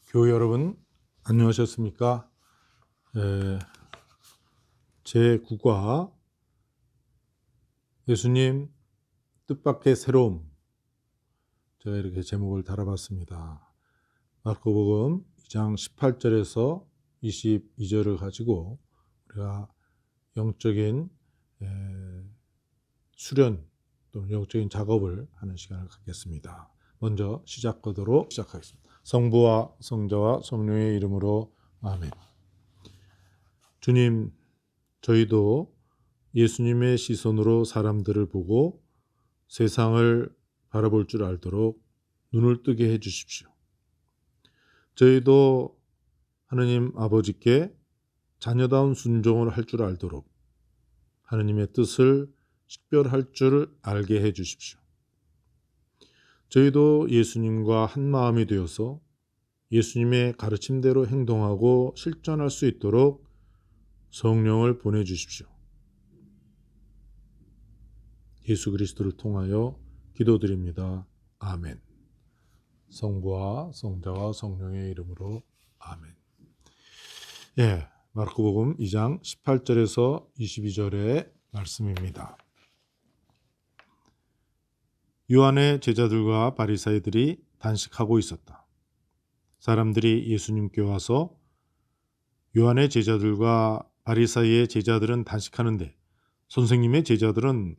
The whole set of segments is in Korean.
교회 여러분 안녕하셨습니까? 제9과 예수님 뜻밖의 새로움, 제가 이렇게 제목을 달아봤습니다. 마가복음 2장 18절에서 22절을 가지고 우리가 영적인 수련 또는 영적인 작업을 하는 시간을 갖겠습니다. 먼저 시작하도록 시작하겠습니다. 성부와 성자와 성령의 이름으로 아멘. 주님, 저희도 예수님의 시선으로 사람들을 보고 세상을 바라볼 줄 알도록 눈을 뜨게 해 주십시오. 저희도 하느님 아버지께 자녀다운 순종을 할 줄 알도록 하느님의 뜻을 식별할 줄 알게 해 주십시오. 저희도 예수님과 한 마음이 되어서 예수님의 가르침대로 행동하고 실천할 수 있도록 성령을 보내주십시오. 예수 그리스도를 통하여 기도드립니다. 아멘. 성부와 성자와 성령의 이름으로 아멘. 마가복음 2장 18절에서 22절의 말씀입니다. 요한의 제자들과 바리사이들이 단식하고 있었다. 사람들이 예수님께 와서 요한의 제자들과 바리사이의 제자들은 단식하는데 선생님의 제자들은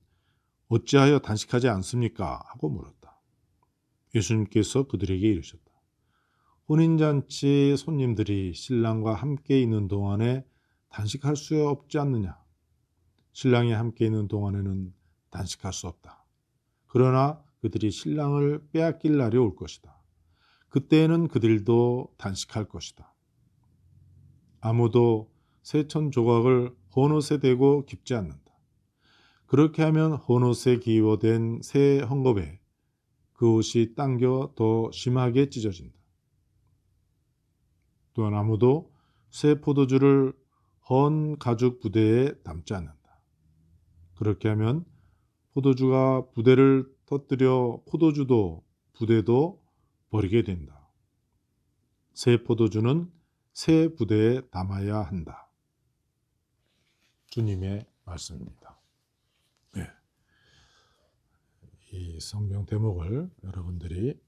어찌하여 단식하지 않습니까? 하고 물었다. 예수님께서 그들에게 이르셨다. 혼인잔치 손님들이 신랑과 함께 있는 동안에 단식할 수 없지 않느냐? 신랑이 함께 있는 동안에는 단식할 수 없다. 그러나 그들이 신랑을 빼앗길 날이 올 것이다. 그때에는 그들도 단식할 것이다. 아무도 새천 조각을 헌옷에 대고 깁지 않는다. 그렇게 하면 헌옷에 기워된 새 헝겊에 그 옷이 당겨 더 심하게 찢어진다. 또한 아무도 새 포도주를 헌 가죽 부대에 담지 않는다. 그렇게 하면 포도주가 부대를 터뜨려 포도주도 부대도 버리게 된다. 새 포도주는 새 부대에 담아야 한다. 주님의 말씀입니다. 이 성경 대목을 여러분들이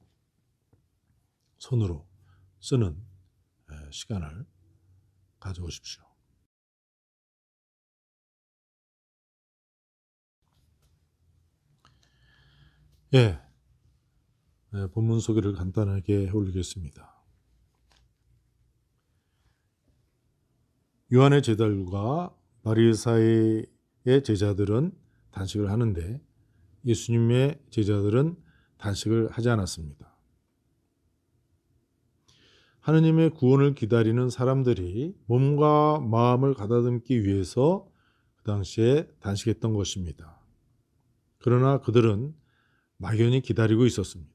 손으로 쓰는 시간을 가져오십시오. 본문 소개를 간단하게 올리겠습니다. 요한의 제자들과 바리사이의 제자들은 단식을 하는데 예수님의 제자들은 단식을 하지 않았습니다. 하느님의 구원을 기다리는 사람들이 몸과 마음을 가다듬기 위해서 그 당시에 단식했던 것입니다. 그러나 그들은 막연히 기다리고 있었습니다.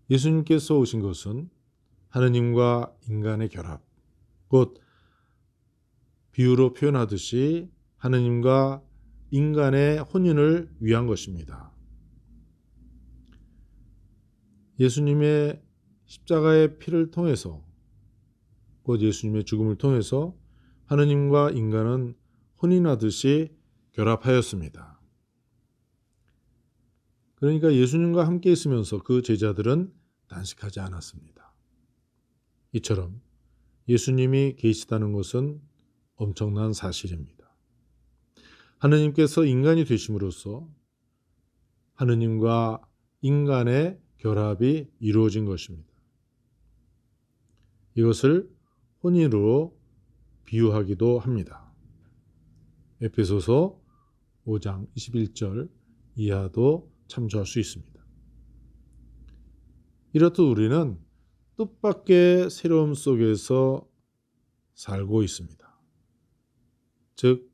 예수님께서 오신 것은 하느님과 인간의 결합, 곧 비유로 표현하듯이 하느님과 인간의 혼인을 위한 것입니다. 예수님의 십자가의 피를 통해서, 곧 예수님의 죽음을 통해서 하느님과 인간은 혼인하듯이 결합하였습니다. 그러니까 예수님과 함께 있으면서 그 제자들은 단식하지 않았습니다. 이처럼 예수님이 계시다는 것은 엄청난 사실입니다. 하느님께서 인간이 되심으로써 하느님과 인간의 결합이 이루어진 것입니다. 이것을 혼인으로 비유하기도 합니다. 에베소서 5장 21절 이하도 참조할 수 있습니다. 이렇듯 우리는 뜻밖의 새로움 속에서 살고 있습니다. 즉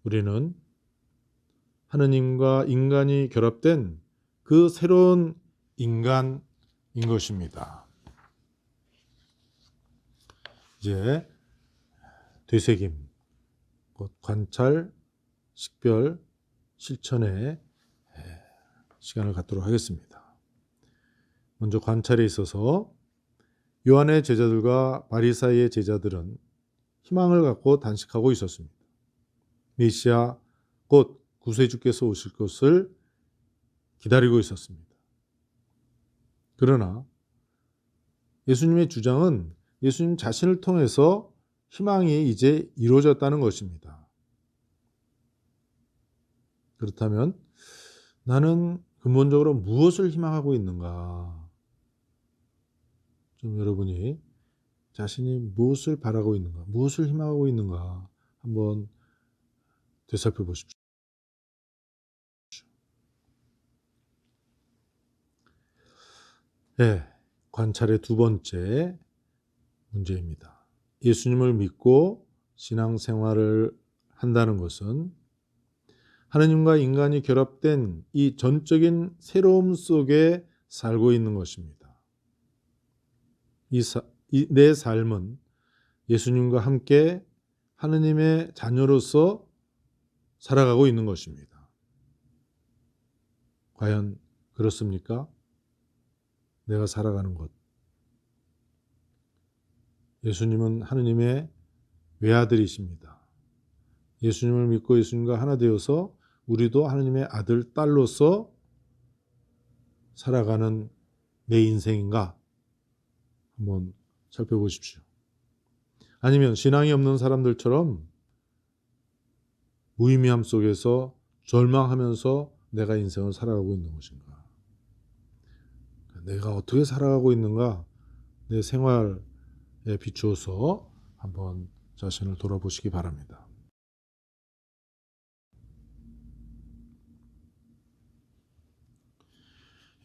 우리는 하느님과 인간이 결합된 그 새로운 인간인 것입니다. 이제 되새김, 곧 관찰, 식별, 실천의 시간을 갖도록 하겠습니다. 먼저 관찰에 있어서 요한의 제자들과 바리사이의 제자들은 희망을 갖고 단식하고 있었습니다. 메시아 곧 구세주께서 오실 것을 기다리고 있었습니다. 그러나 예수님의 주장은 예수님 자신을 통해서 희망이 이제 이루어졌다는 것입니다. 그렇다면 나는 근본적으로 무엇을 희망하고 있는가? 좀 여러분이 자신이 무엇을 바라고 있는가, 무엇을 희망하고 있는가 한번 되살펴 보십시오. 네, 관찰의 두 번째 문제입니다. 예수님을 믿고 신앙생활을 한다는 것은 하느님과 인간이 결합된 이 전적인 새로움 속에 살고 있는 것입니다. 내 삶은 예수님과 함께 하느님의 자녀로서 살아가고 있는 것입니다. 과연 그렇습니까? 내가 살아가는 것. 예수님은 하느님의 외아들이십니다. 예수님을 믿고 예수님과 하나 되어서 우리도 하느님의 아들, 딸로서 살아가는 내 인생인가? 한번 살펴보십시오. 아니면 신앙이 없는 사람들처럼 무의미함 속에서 절망하면서 내가 인생을 살아가고 있는 것인가? 내가 어떻게 살아가고 있는가? 내 생활에 비추어서 한번 자신을 돌아보시기 바랍니다.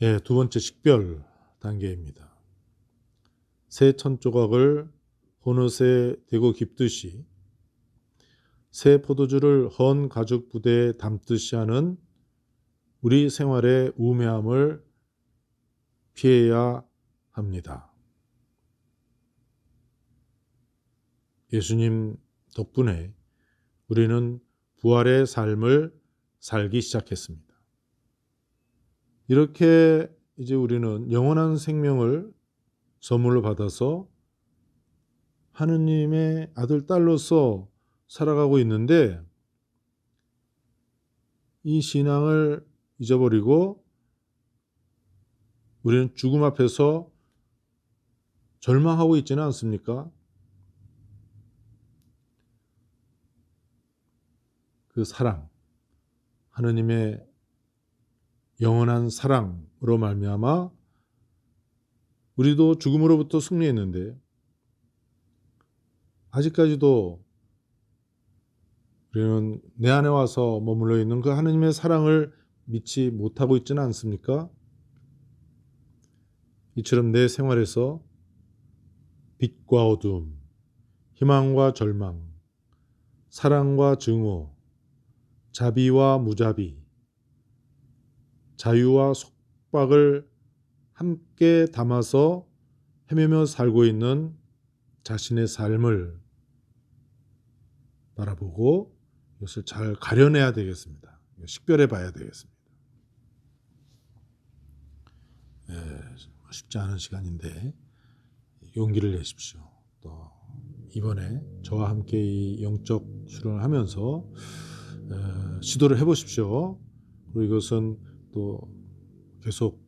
예, 두 번째 식별 단계입니다. 새 천조각을 호넛에 대고 깁듯이 새 포도주를 헌 가죽 부대에 담듯이 하는 우리 생활의 우매함을 피해야 합니다. 예수님 덕분에 우리는 부활의 삶을 살기 시작했습니다. 이렇게 이제 우리는 영원한 생명을 선물로 받아서 하느님의 아들, 딸로서 살아가고 있는데 이 신앙을 잊어버리고 우리는 죽음 앞에서 절망하고 있지는 않습니까? 그 사랑, 하느님의 영원한 사랑으로 말미암아 우리도 죽음으로부터 승리했는데 아직까지도 우리는 내 안에 와서 머물러 있는 그 하느님의 사랑을 믿지 못하고 있지는 않습니까? 이처럼 내 생활에서 빛과 어둠, 희망과 절망, 사랑과 증오, 자비와 무자비, 자유와 속박을 함께 담아서 헤매며 살고 있는 자신의 삶을 바라보고 이것을 잘 가려내야 되겠습니다. 식별해 봐야 되겠습니다. 쉽지 않은 시간인데 용기를 내십시오. 또 이번에 저와 함께 이 영적 수련을 하면서 시도를 해보십시오. 그리고 이것은 또 계속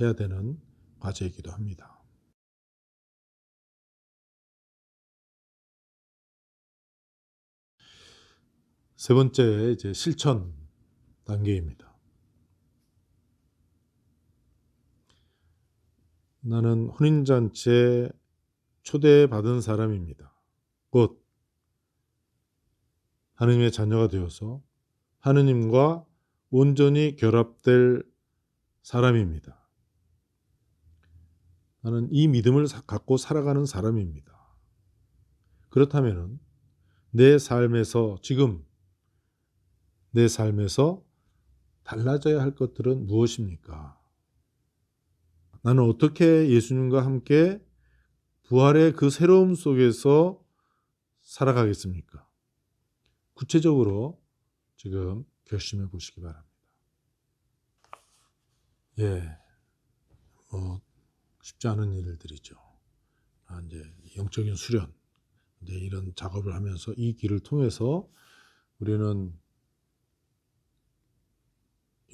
해야 되는 과제이기도 합니다. 세 번째 이제 실천 단계입니다. 나는 혼인잔치에 초대받은 사람입니다. 곧 하느님의 자녀가 되어서 하느님과 온전히 결합될 사람입니다. 나는 이 믿음을 갖고 살아가는 사람입니다. 그렇다면 내 삶에서 지금 내 삶에서 달라져야 할 것들은 무엇입니까? 나는 어떻게 예수님과 함께 부활의 그 새로움 속에서 살아가겠습니까? 구체적으로 지금 결심해 보시기 바랍니다. 예, 쉽지 않은 일들이죠. 이제 영적인 수련, 이제 이런 작업을 하면서 이 길을 통해서 우리는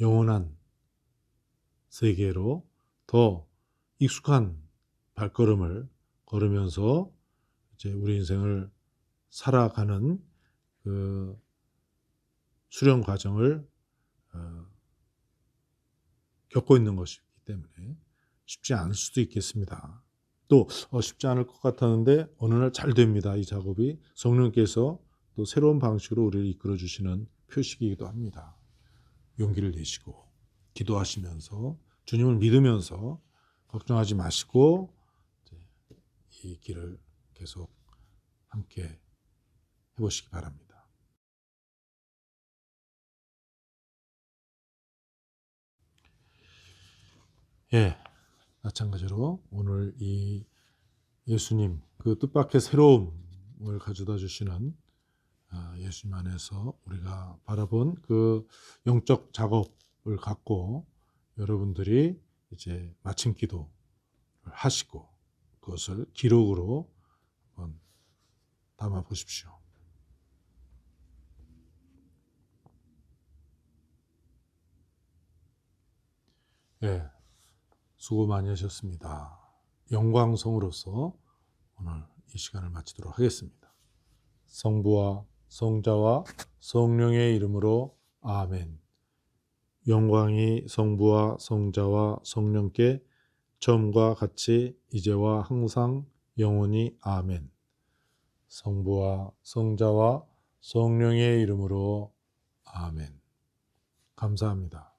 영원한 세계로 더 익숙한 발걸음을 걸으면서 이제 우리 인생을 살아가는 그 수련 과정을 겪고 있는 것이기 때문에 쉽지 않을 수도 있겠습니다. 또 쉽지 않을 것 같았는데 어느 날 잘 됩니다. 이 작업이 성령께서 또 새로운 방식으로 우리를 이끌어 주시는 표식이기도 합니다. 용기를 내시고 기도하시면서 주님을 믿으면서 걱정하지 마시고 이 길을 계속 함께 해보시기 바랍니다. 예, 마찬가지로 오늘 이 예수님 그 뜻밖의 새로움을 가져다 주시는 예수님 안에서 우리가 바라본 그 영적 작업을 갖고 여러분들이 이제 마침 기도를 하시고 그것을 기록으로 한번 담아 보십시오. 예, 수고 많이 하셨습니다. 영광성으로서 오늘 이 시간을 마치도록 하겠습니다. 성부와 성자와 성령의 이름으로 아멘. 영광이 성부와 성자와 성령께 처음과 같이 이제와 항상 영원히 아멘. 성부와 성자와 성령의 이름으로 아멘. 감사합니다.